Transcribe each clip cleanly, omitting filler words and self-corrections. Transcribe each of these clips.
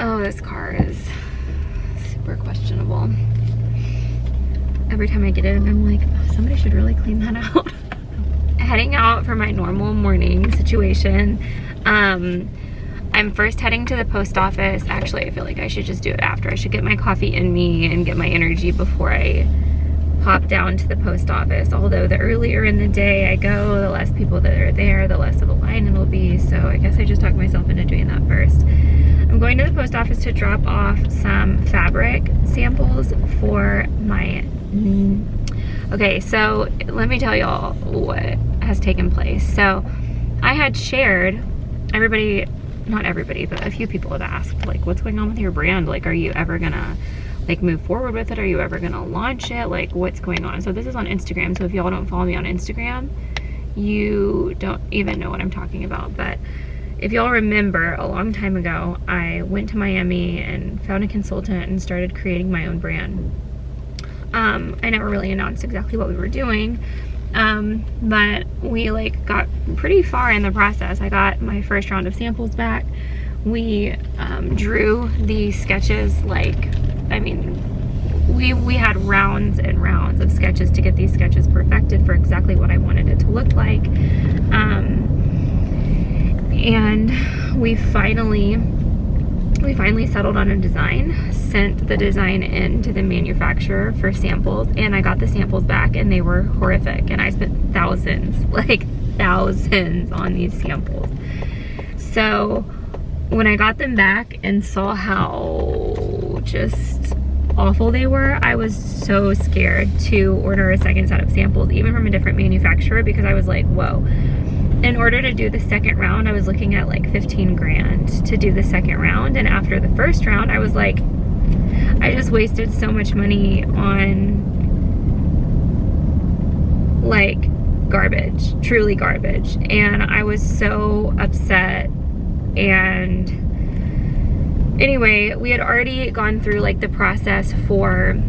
Oh, this car is super questionable. Every time I get in, I'm like, oh, somebody should really clean that out. Heading out for my normal morning situation. I'm first heading to the post office. Actually, I feel like I should just do it after. I should get my coffee in me and get my energy before I hop down to the post office. Although the earlier in the day I go, the less people that are there, the less of a line it'll be. So I guess I just talked myself into doing that first. I'm going to the post office to drop off some fabric samples for my... Okay, so let me tell y'all what has taken place. So I had shared, everybody, not everybody, but a few people have asked, like, what's going on with your brand? Like, are you ever gonna like move forward with it? Are you ever gonna launch it? Like, what's going on? So this is on Instagram. So if y'all don't follow me on Instagram, you don't even know what I'm talking about. But if y'all remember, a long time ago, I went to Miami and found a consultant and started creating my own brand. I never really announced exactly what we were doing, but we like got pretty far in the process. I got my first round of samples back. We drew the sketches, like, I mean, we had rounds and rounds of sketches to get these sketches perfected for exactly what I wanted it to look like. And we finally settled on a design, sent the design in to the manufacturer for samples, and I got the samples back and they were horrific. And I spent thousands, like thousands on these samples. So when I got them back and saw how just awful they were, I was so scared to order a second set of samples, even from a different manufacturer, because I was like, whoa. In order to do the second round, I was looking at like 15 grand to do the second round. And after the first round, I was like, I just wasted so much money on like garbage, truly garbage. And I was so upset. And anyway, we had already gone through like the process for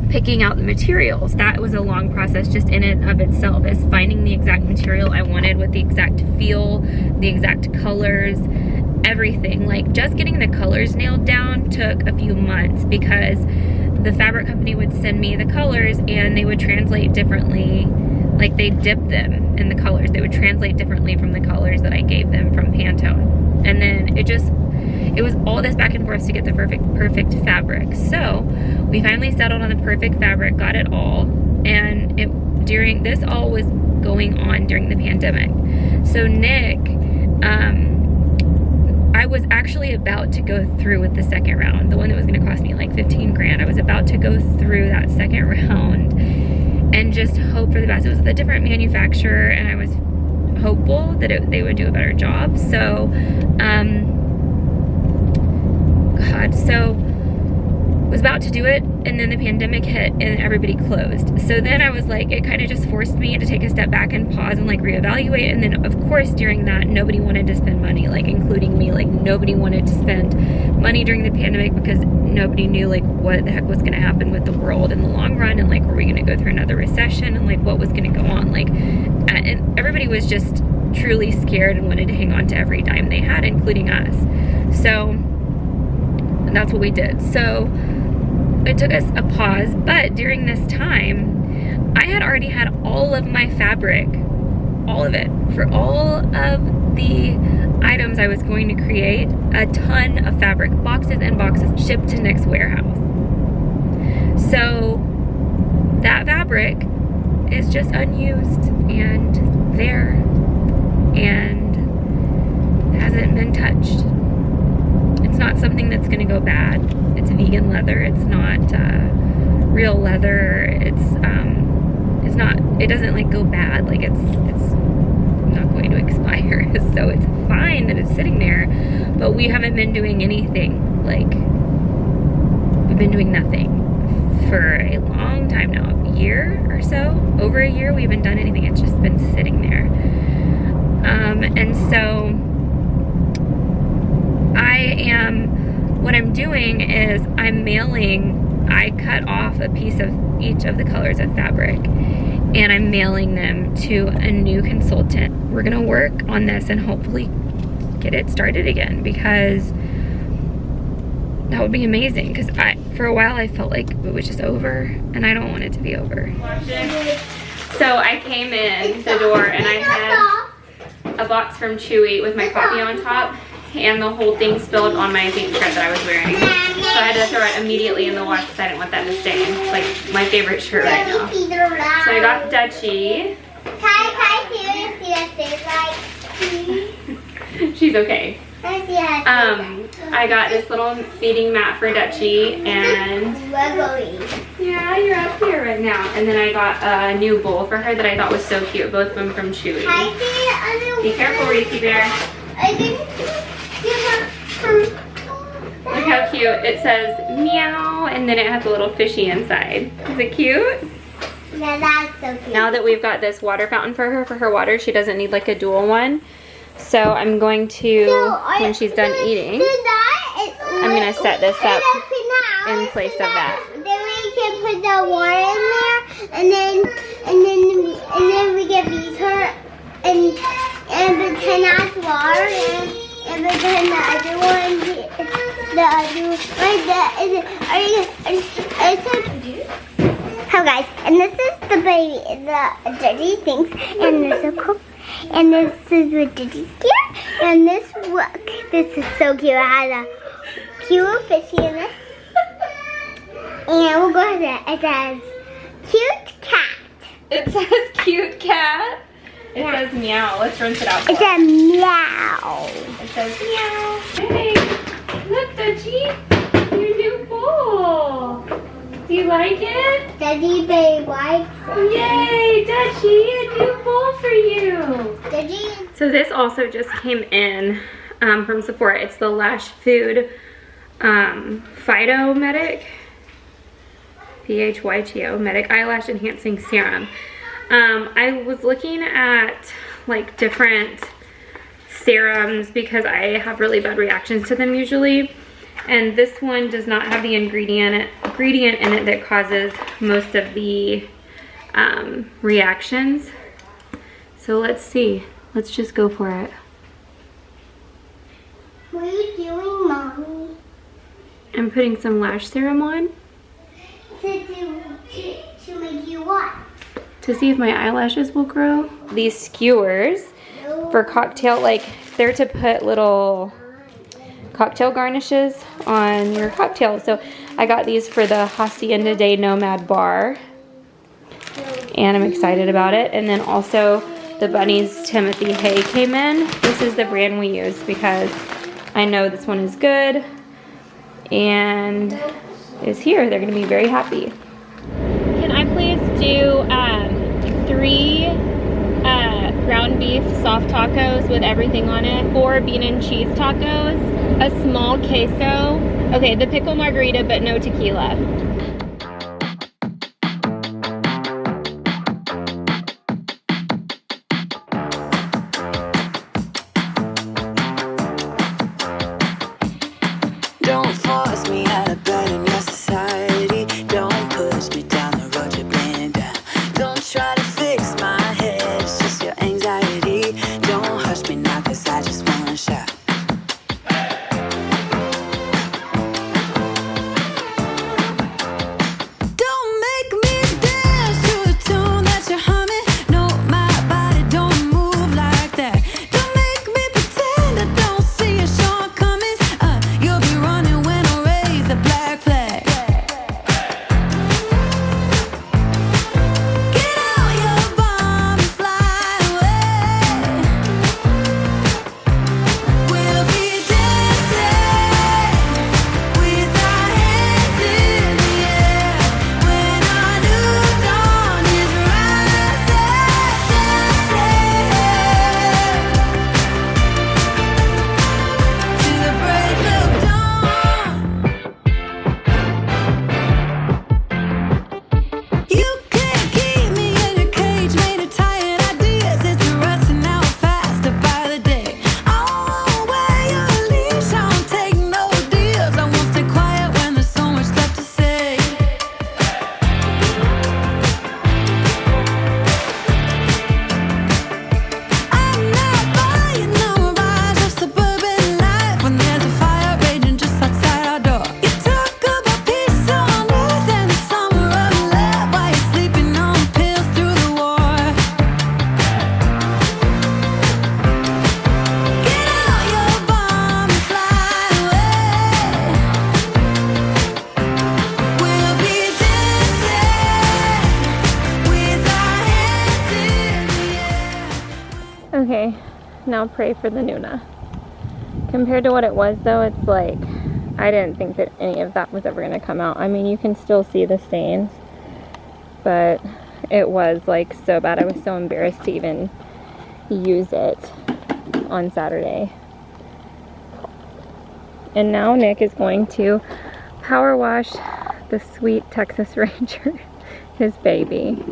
picking out the materials. That was a long process just in and of itself, as finding the exact material I wanted with the exact feel, the exact colors, everything. Like just getting the colors nailed down took a few months, because the fabric company would send me the colors and they would translate differently. Like they dipped them in the colors. They would translate differently from the colors that I gave them from Pantone. And then it was all this back and forth to get the perfect fabric. So we finally settled on the perfect fabric, got it all. And this all was going on during the pandemic. So Nick, I was actually about to go through with the second round, the one that was gonna cost me like 15 grand. I was about to go through that second round and just hope for the best. It was with a different manufacturer, and I was hopeful that they would do a better job. So, so was about to do it, and then the pandemic hit and everybody closed. So then I was like, it kind of just forced me to take a step back and pause and like reevaluate. And then of course during that, nobody wanted to spend money, like including me. Like nobody wanted to spend money during the pandemic because nobody knew like what the heck was going to happen with the world in the long run, and like were we going to go through another recession, and like what was going to go on. Like, and everybody was just truly scared and wanted to hang on to every dime they had, including us. So that's what we did. So it took us a pause, but during this time, I had already had all of my fabric, all of it, for all of the items I was going to create, a ton of fabric, boxes and boxes shipped to Nick's warehouse. So that fabric is just unused and there and hasn't been touched. It's not something that's gonna go bad. It's vegan leather. It's not real leather. It's not. It doesn't like go bad. Like it's not going to expire. So it's fine that it's sitting there. But we haven't been doing anything. Like we've been doing nothing for a long time now. A year or so, over a year. We haven't done anything. It's just been sitting there. And so what I'm doing is I cut off a piece of each of the colors of fabric, and I'm mailing them to a new consultant. We're gonna work on this and hopefully get it started again, because that would be amazing, because for a while I felt like it was just over, and I don't want it to be over. So I came in the door and I had a box from Chewy with my coffee on top, and the whole thing spilled on my pink shirt that I was wearing. So I had to throw it immediately in the wash because I didn't want that to stain. It's like my favorite shirt right now. So I got Dutchie. She's okay. I got this little feeding mat for Dutchie, and yeah, you're up here right now. And then I got a new bowl for her that I thought was so cute, both of them from Chewy. Be careful, Reese Bear. Look how cute. It says meow, and then it has a little fishy inside. Is it cute? Yeah, that's so cute. Now that we've got this water fountain for her water, she doesn't need like a dual one. So I'm going to, when she's done eating, I'm going to set this up in place of that. Then we can put the water in there, and then we can feed her and pretend that's water, and pretend the other one, Hi guys, and this is the baby, the dirty things, and there's a cook. And this is what Diddy's here. And this is so cute. It has a cute fishy in it. And we'll go ahead. It says cute cat. It says cute cat. It says meow. Let's rinse it out. It says meow. It says meow. Hey, look, Dutchie, your new bowl. Do you like it? Daddy Bay likes it. Yay, Dutchie, a new bowl for you. Daddy. So this also just came in from Sephora. It's the Lash Food Phyto Medic, PHYTO Medic Eyelash Enhancing Serum. I was looking at like different serums because I have really bad reactions to them usually. And this one does not have the ingredient in it that causes most of the reactions. So let's see. Let's just go for it. What are you doing, Mommy? I'm putting some lash serum on. To make you what? To see if my eyelashes will grow. These skewers for cocktail, like they're to put little cocktail garnishes on your cocktail. So I got these for the Hacienda Day Nomad Bar, and I'm excited about it. And then also the Bunny's Timothy Hay came in. This is the brand we use because I know this one is good and is here. They're gonna be very happy. Can I please do 3 ground beef soft tacos with everything on it, 4 bean and cheese tacos, a small queso, okay, the pickle margarita but no tequila. Don't force me out of bed in your society. Don't push me down the road you're playing down. Don't try to fix my head, it's just your anxiety. Don't hush me now, cause I just wanna shout. now pray for the Nuna. Compared to what it was though, it's like, I didn't think that any of that was ever going to come out. I mean, you can still see the stains, but it was like so bad. I was so embarrassed to even use it on Saturday. And now Nick is going to power wash the sweet Texas Ranger, his baby.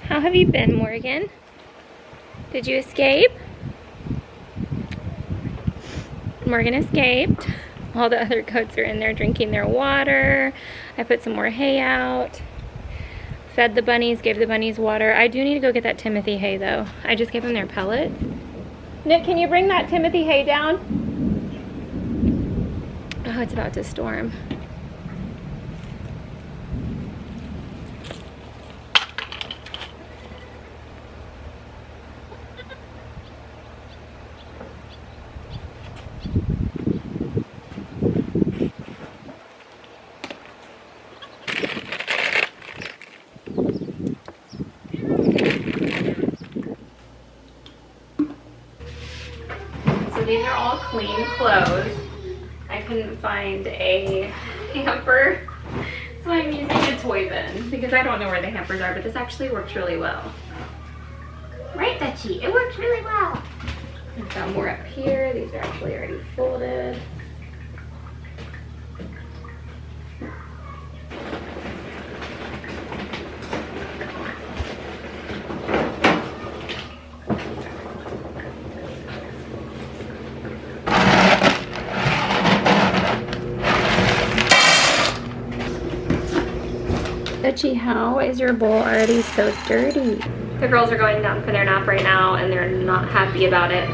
How have you been, Morgan? Did you escape? Morgan escaped. All the other goats are in there drinking their water. I put some more hay out. Fed the bunnies, gave the bunnies water. I do need to go get that Timothy hay though. I just gave them their pellets. Nick, can you bring that Timothy hay down? Oh, it's about to storm. These are all clean clothes. I couldn't find a hamper, so I'm using a toy bin because I don't know where the hampers are, but this actually works really well. Right, Dutchie? It works really well. I've got more up here. These are actually already folded. Dutchie, how is your bowl already so dirty? The girls are going down for their nap right now and they're not happy about it.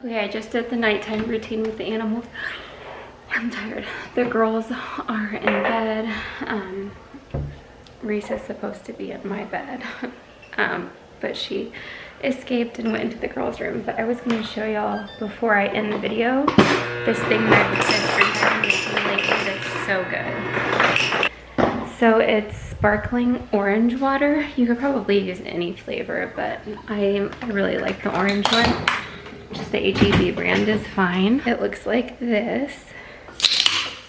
Okay, I just did the nighttime routine with the animals. I'm tired. The girls are in bed. Reese is supposed to be in my bed, but she escaped and went into the girls' room. But I was going to show y'all before I end the video this thing that I've been making lately. It's so good. So it's sparkling orange water. You could probably use any flavor, but I really like the orange one. Just the HAB brand is fine. It looks like this.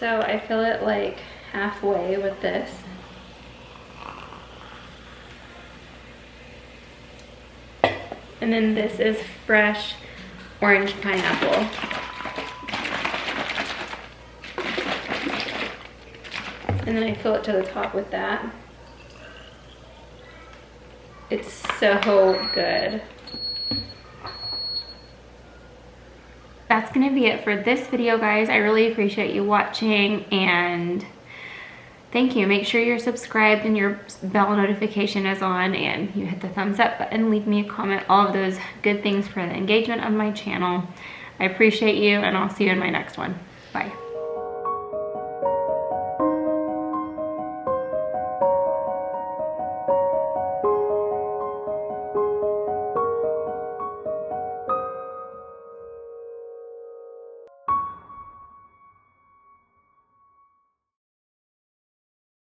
So I fill it like halfway with this. And then this is fresh orange pineapple. And then I fill it to the top with that. It's so good. That's gonna be it for this video, guys. I really appreciate you watching and thank you. Make sure you're subscribed and your bell notification is on and you hit the thumbs up button, leave me a comment, all of those good things for the engagement of my channel. I appreciate you and I'll see you in my next one. Bye.